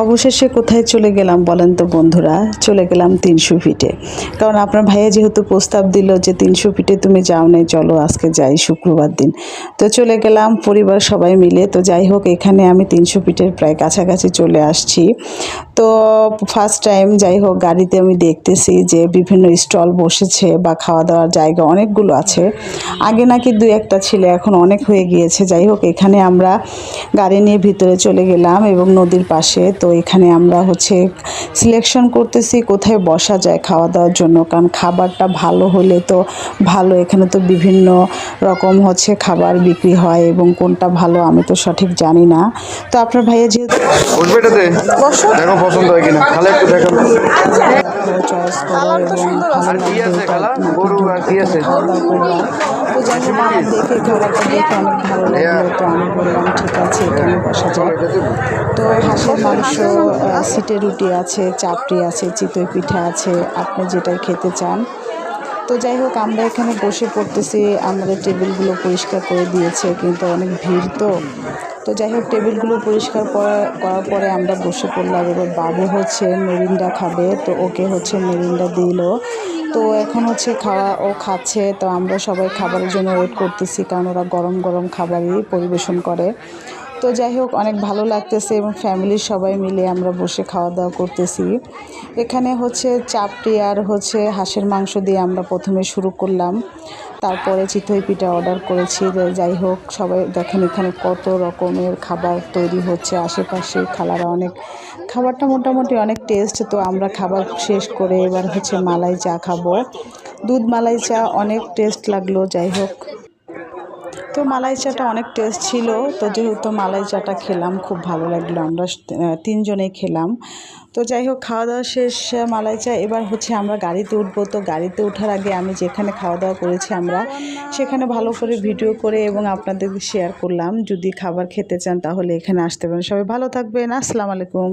অবশেষে কোথায় চলে গেলাম বলেন তো বন্ধুরা, চলে গেলাম 300 ফিটে। কারণ আপনার ভাইয়া যেহেতু প্রস্তাব দিল যে 300 ফিটে তুমি যাও নাই, চলো আজকে যাই শুক্রবার দিন। তো চলে গেলাম পরিবার সবাই মিলে। তো যাই হোক, এখানে আমি 300 ফিটের প্রায় কাছাকাছি চলে আসছি। তো ফার্স্ট টাইম যাই হোক গাড়িতে আমি দেখতেছি যে বিভিন্ন স্টল বসেছে বা খাওয়া দাওয়ার জায়গা অনেকগুলো আছে। আগে নাকি 2-1টা ছিল, এখন অনেক হয়ে গিয়েছে। যাই হোক, এখানে আমরা গাড়ি নিয়ে ভিতরে চলে গেলাম এবং নদীর পাশে। তো এখানে আমরা সিলেকশন করতেছি কোথায় বসা যায় খাওয়া দাওয়ার জন্য, কারণ খাবারটা ভালো হলে তো ভালো। এখানে তো বিভিন্ন রকম খাবার বিক্রি হয় এবং কোনটা ভালো আমি তো সঠিক জানি না। তো আপনার ভাইয়া যেহেতু দেখো পছন্দ হয় কিনা, খালে একটু দেখো চয়েস করো এবং ভালো লাগবে গরু আর কি আছে খাওয়া দাওয়া করলাম। তো যাই হোক, আমার দেখে খাবারটা দেখে অনেক ভালো লাগলো। তো আমি বললাম ঠিক আছে, এখানে বসা যায়। তো হাঁসের মাংস, সিটে রুটি আছে, চাপড়ি আছে, চিতই পিঠা আছে, আপনি যেটাই খেতে চান। তো যাই হোক, আমরা এখানে বসে পড়তেছি। আমাদের টেবিলগুলো পরিষ্কার করে দিয়েছে, কিন্তু অনেক ভিড়। তো যাই হোক, টেবিলগুলো পরিষ্কার করার পরে আমরা বসে পড়লাম। এবার বাবু মেরিন্ডা খাবে, তো ওকে মেরিন্ডা দিল। তো এখন ও খাচ্ছে। তো আমরা সবাই খাবারের জন্য ওয়েট করতেছি, কারণ ওরা গরম গরম খাবারই পরিবেশন করে। তো যাই হোক, অনেক ভালো লাগতেছে এবং ফ্যামিলির সবাই মিলে আমরা বসে খাওয়া দাওয়া করতেছি। এখানে চাপড়ি আর হাঁসের মাংস দিয়ে আমরা প্রথমে শুরু করলাম, তারপরে চিতই পিঠা অর্ডার করেছি। যাই হোক, সবাই দেখেন এখানে কত রকমের খাবার তৈরি হচ্ছে। আশেপাশে খালারা অনেক, খাবারটা মোটামুটি অনেক টেস্ট। তো আমরা খাবার শেষ করে এবার মালাই চা খাবো। দুধ মালাই চা অনেক টেস্ট লাগলো। যাই হোক, তো মালাই চাটা অনেক টেস্ট ছিল। তো যেহেতু মালাই চাটা খেলাম, খুব ভালো লাগলো। আমরা 3 জনেই খেলাম। তো যাই হোক, খাওয়া দাওয়া শেষ, মালাই চা। এবার আমরা গাড়িতে উঠবো। তো গাড়িতে ওঠার আগে আমি যেখানে খাওয়া দাওয়া করেছি আমরা সেখানে ভালো করে ভিডিও করে এবং আপনাদের শেয়ার করলাম। যদি খাবার খেতে চান তাহলে এখানে আসতে পারেন। সবাই ভালো থাকবেন। আসসালামু আলাইকুম।